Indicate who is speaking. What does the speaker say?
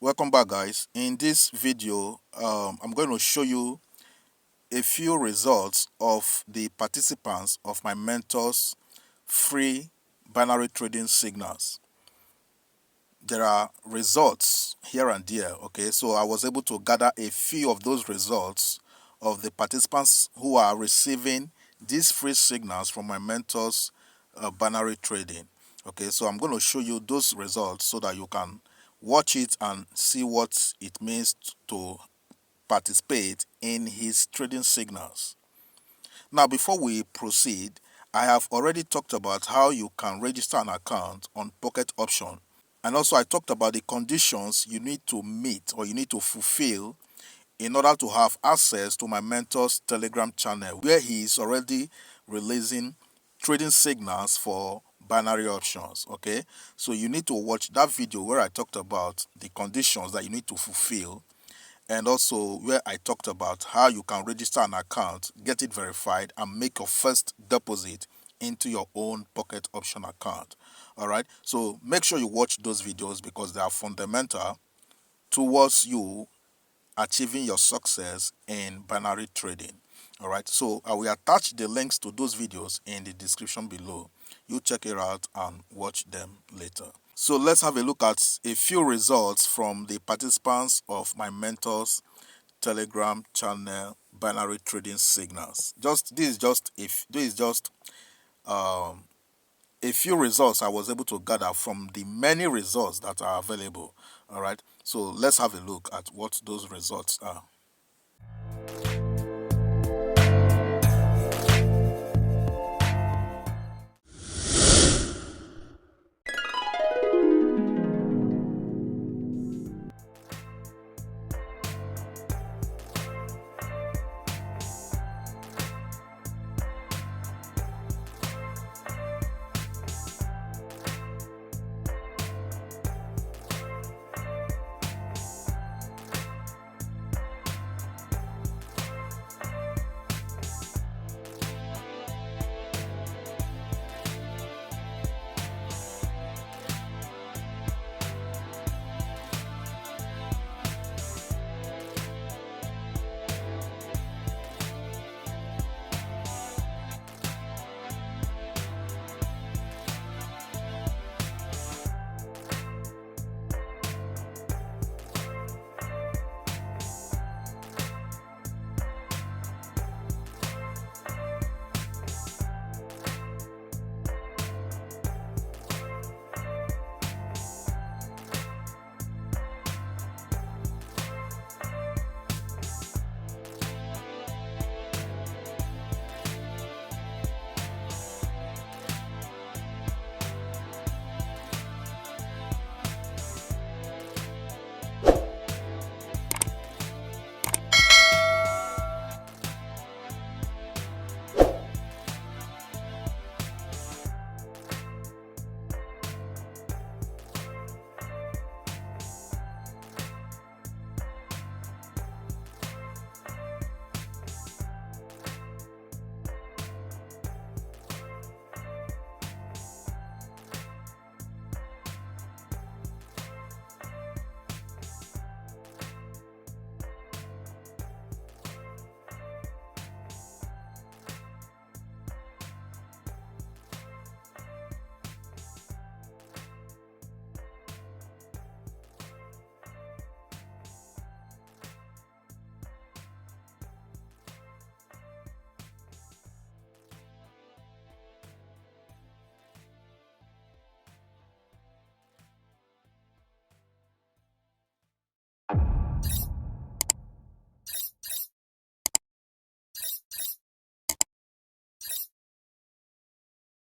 Speaker 1: Welcome back, guys. In this video I'm going to show you a few results of the participants of my mentor's free binary trading signals. There are results here and there, okay? So I was able to gather a few of those results of the participants who are receiving these free signals from my mentor's binary trading. Okay, so I'm going to show you those results so that you can watch it and see what it means to participate in his trading signals. Now, before we proceed, I have already talked about how you can register an account on Pocket Option. And also I talked about the conditions you need to meet or you need to fulfill in order to have access to my mentor's Telegram channel, where he is already releasing trading signals for binary options. Okay, so you need to watch that video where I talked about the conditions that you need to fulfill, and also where I talked about how you can register an account, get it verified, and make your first deposit into your own Pocket Option account. All right, so make sure you watch those videos because they are fundamental towards you achieving your success in binary trading. All right, so I will attach the links to those videos in the description below. You check it out and watch them later. So let's have a look at a few results from the participants of my mentor's Telegram channel binary trading signals. This is just a few results I was able to gather from the many results that are available. All right, so let's have a look at what those results are.